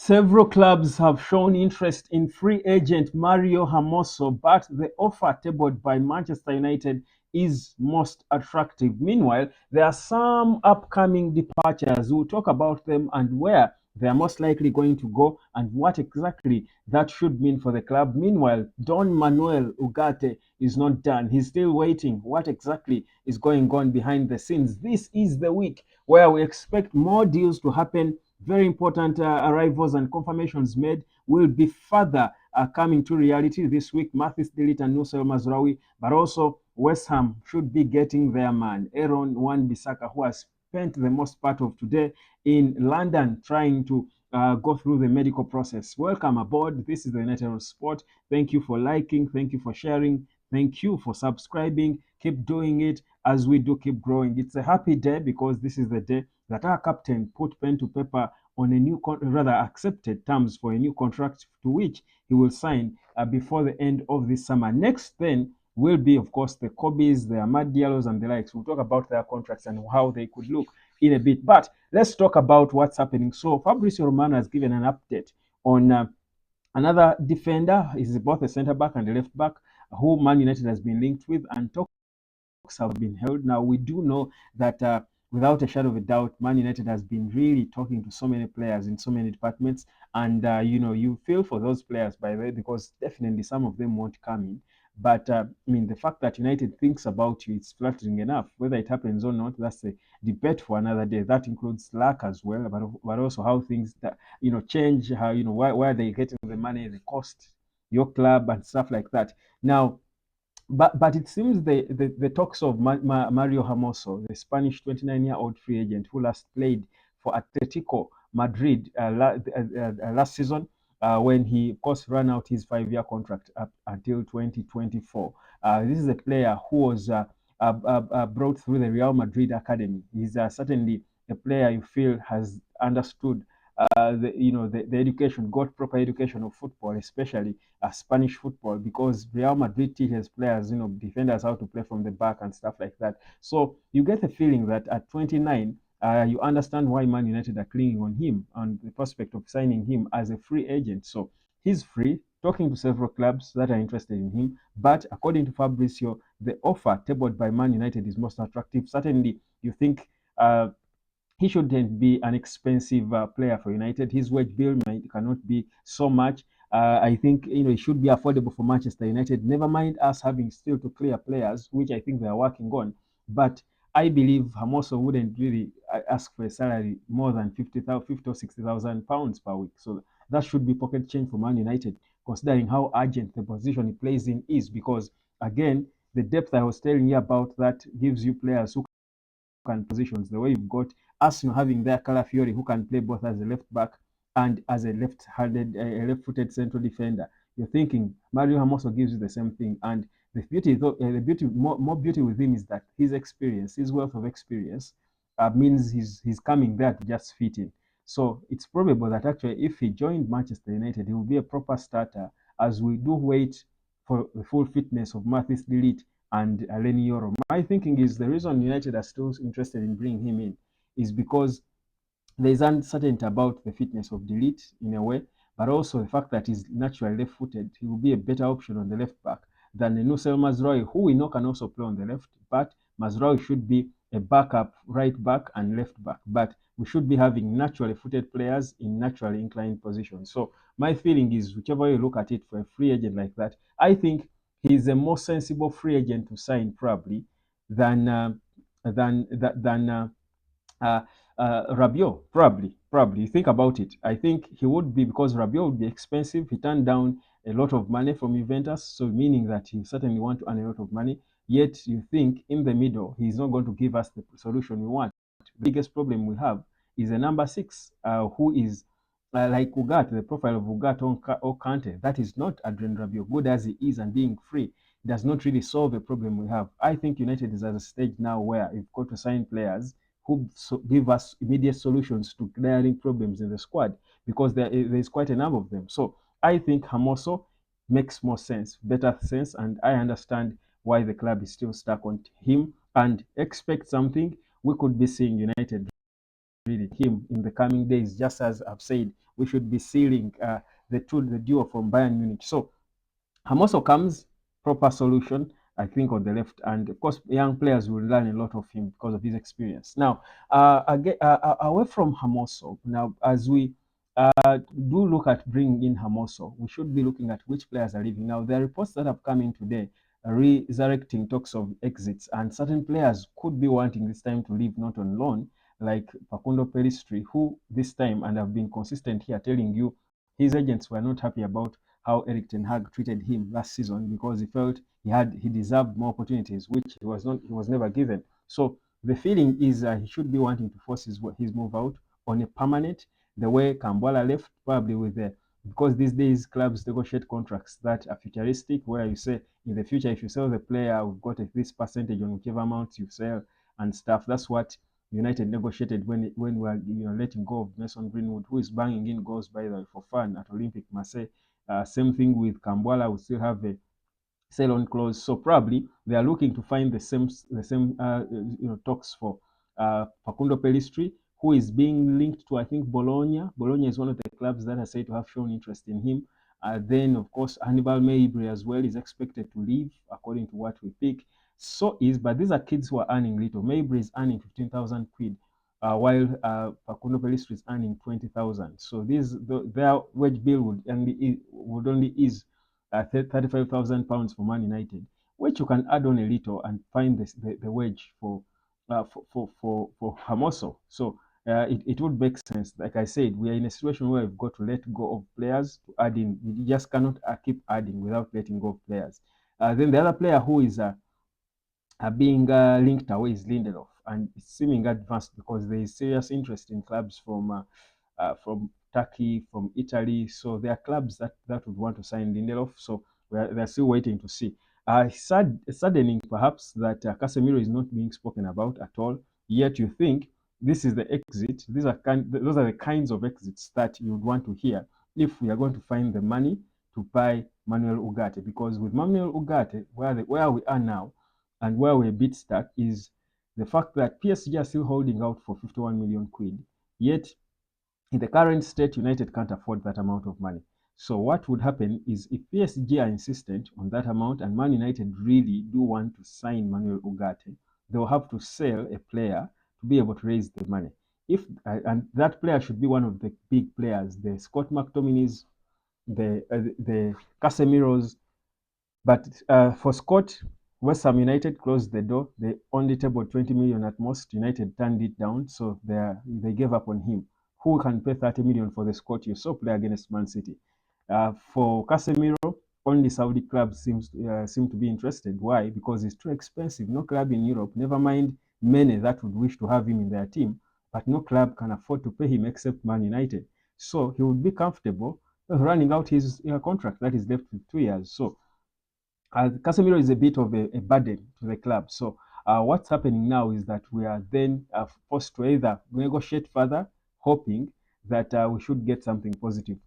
Several clubs have shown interest in free agent Mario Hermoso, but the offer tabled by Manchester United is most attractive. Meanwhile, there are some upcoming departures. We'll talk about them and where they are most likely going to go and what exactly that should mean for the club. Meanwhile, Don Manuel Ugarte is not done. He's still waiting. What exactly is going on behind the scenes? This is the week where we expect more deals to happen. Very important arrivals and confirmations made will be further coming to reality this week. Mathis Delit and Nusel Mazraoui, but also West Ham should be getting their man, Aaron Wan-Bissaka, who has spent the most part of today in London trying to go through the medical process. Welcome aboard. This is the United Sport. Thank you for liking. Thank you for sharing. Thank you for subscribing. Keep doing it as we do keep growing. It's a happy day because this is the day that our captain put pen to paper on a new, rather accepted terms for a new contract to which he will sign before the end of this summer. Next then will be, of course, the Kobis, the Amad Diallos and the likes. We'll talk about their contracts and how they could look in a bit. But let's talk about what's happening. So Fabrizio Romano has given an update on another defender. Is both a centre back and a left back who Man United has been linked with, and talks have been held. Now, we do know that without a shadow of a doubt, Man United has been really talking to so many players in so many departments. And, you feel for those players, by the way, because definitely some of them won't come in. But, I mean, the fact that United thinks about you, it's flattering enough. Whether it happens or not, that's a debate for another day. That includes luck as well, but also how things that, change, how, why they're getting the money, the cost, your club, and stuff like that. Now, but it seems the talks of Mario Hermoso, the Spanish 29-year-old free agent who last played for Atletico Madrid last season, when he, of course, ran out his 5-year contract up until 2024. This is a player who was brought through the Real Madrid academy. He's certainly a player you feel has understood the education, got proper education of football, especially Spanish football, because Real Madrid teaches players, defenders how to play from the back and stuff like that. So you get the feeling that at 29, you understand why Man United are clinging on him and the prospect of signing him as a free agent. So he's free, talking to several clubs that are interested in him. But according to Fabrizio, the offer tabled by Man United is most attractive. Certainly, you think he shouldn't be an expensive player for United. His wage bill cannot be so much. I think it should be affordable for Manchester United. Never mind us having still to clear players, which I think they are working on. But I believe Hermoso wouldn't really ask for a salary more than 50 or 60,000 pounds per week. So that should be pocket change for Man United, considering how urgent the position he plays in is. Because again, the depth I was telling you about that gives you players who can positions. The way you've got Arsenal having their Calafiori who can play both as a left back and as a left-footed central defender. You're thinking Mario Hermoso gives you the same thing. And the beauty, more beauty with him is that his experience, his wealth of experience, means he's coming there to just fit in. So it's probable that actually, if he joined Manchester United, he will be a proper starter. As we do wait for the full fitness of Mathis Delit and Eleni Yoro. My thinking is the reason United are still interested in bringing him in is because there is uncertainty about the fitness of Delete in a way, but also the fact that he's naturally left-footed. He will be a better option on the left back than Nusel Mazraoui, who we know can also play on the left, but Mazraoui should be a backup right back and left back. But we should be having naturally footed players in naturally inclined positions. So my feeling is, whichever you look at it for a free agent like that, I think he's a more sensible free agent to sign probably than uh, Rabiot, probably. Think about it. I think he would be, because Rabiot would be expensive. He turned down a lot of money from Juventus, so meaning that he certainly want to earn a lot of money. Yet you think in the middle, he's not going to give us the solution we want. The biggest problem we have is a number six, who is like Ugarte, the profile of Ugarte or Kante. That is not Adrien Rabiot, good as he is and being free does not really solve the problem we have. I think United is at a stage now where you've got to sign players who give us immediate solutions to glaring problems in the squad, because there's quite a number of them. So I think Hermoso makes more sense, better sense, and I understand why the club is still stuck on him and expect something. We could be seeing United really him in the coming days, just as I've said we should be sealing the duo from Bayern Munich. So Hermoso comes, proper solution, I think, on the left. And of course, young players will learn a lot of him because of his experience. Now, away from Hermoso, now, as we do look at bringing in Hermoso, we should be looking at which players are leaving. Now, there are reports that have come in today resurrecting talks of exits, and certain players could be wanting this time to leave not on loan, like Facundo Pellistri, who this time, and I've been consistent here telling you, his agents were not happy about how Eric Ten Hag treated him last season because he felt he deserved more opportunities, which he was never given. So the feeling is he should be wanting to force his move out on a permanent, the way Kambwala left, probably with the because these days clubs negotiate contracts that are futuristic, where you say in the future if you sell the player, we've got this percentage on whichever amount you sell and stuff. That's what United negotiated when we were letting go of Mason Greenwood, who is banging in goals by the way for fun at Olympic Marseille. Same thing with Kambwala. We still have a sell-on clause, so probably they are looking to find the same talks for Facundo Pellistri, who is being linked to, I think, Bologna. Bologna is one of the clubs that are said to have shown interest in him. Then, of course, Hannibal Mejbri as well is expected to leave, according to what we pick. But these are kids who are earning little. Mejbri is earning 15,000 quid, while Facundo Pellistri is earning 20,000. So their wage bill would only ease 35,000 pounds for Man United, which you can add on a little and find the wage for Hermoso. So it would make sense. Like I said, we are in a situation where we've got to let go of players to add in. We just cannot keep adding without letting go of players. Then the other player who is being linked away is Lindelof, and it's seeming advanced because there is serious interest in clubs from Turkey, from Italy. So there are clubs that would want to sign Lindelof. So they're still waiting to see. Saddening perhaps that Casemiro is not being spoken about at all. Yet you think this is the exit. Those are the kinds of exits that you would want to hear if we are going to find the money to buy Manuel Ugarte. Because with Manuel Ugarte, where we are now, and where we're a bit stuck is the fact that PSG are still holding out for 51 million quid. Yet in the current state, United can't afford that amount of money. So what would happen is if PSG are insistent on that amount and Man United really do want to sign Manuel Ugarte, they'll have to sell a player to be able to raise the money. And that player should be one of the big players, the Scott McTominays, the Casemiros. But for Scott, West Ham United closed the door. They only tabled 20 million at most. United turned it down, so they gave up on him. Who can pay 30 million for the Scott you saw play against Man City? For Casemiro, only Saudi clubs seem to be interested. Why? Because he's too expensive. No club in Europe, never mind many that would wish to have him in their team, but no club can afford to pay him except Man United. So he would be comfortable running out his contract that is left with 2 years. So Casemiro is a bit of a burden to the club. So what's happening now is that we are then forced to either negotiate further, hoping that we should get something positive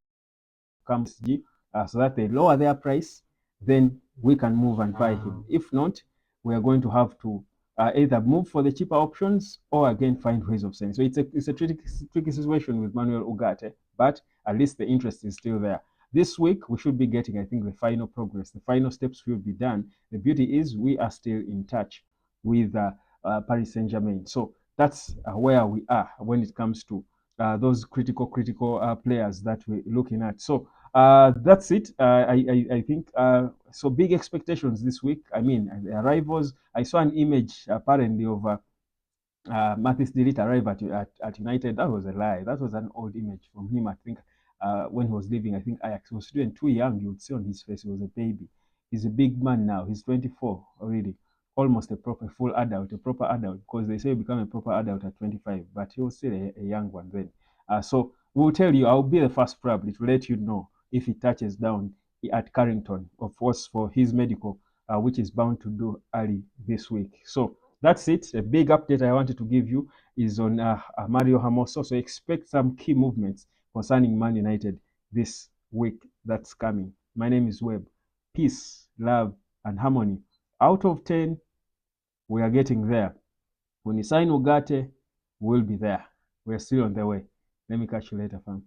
from PSG, so that they lower their price, then we can move and buy him. If not, we are going to have to either move for the cheaper options or again find ways of selling. So it's a tricky situation with Manuel Ugarte, but at least the interest is still there. This week, we should be getting, I think, the final progress. The final steps will be done. The beauty is we are still in touch with Paris Saint-Germain. So that's where we are when it comes to those critical players that we're looking at. So that's it. I think so. Big expectations this week. I mean, the arrivals. I saw an image apparently of Mathis De Ligt arrived at United. That was a lie. That was an old image from him. I think when he was leaving, I think Ajax, he was still too young. You would see on his face he was a baby. He's a big man now. He's 24 already, almost a proper full adult, a proper adult. Because they say you become a proper adult at 25, but he was still a young one then. So we'll tell you. I'll be the first probably to let you know if he touches down at Carrington, of course, for his medical, which is bound to do early this week. So that's it. A big update I wanted to give you is on Mario Hermoso. So expect some key movements concerning Man United this week that's coming. My name is Webb. Peace, love, and harmony. Out of 10, we are getting there. When you sign Ugarte, we'll be there. We're still on the way. Let me catch you later, fam.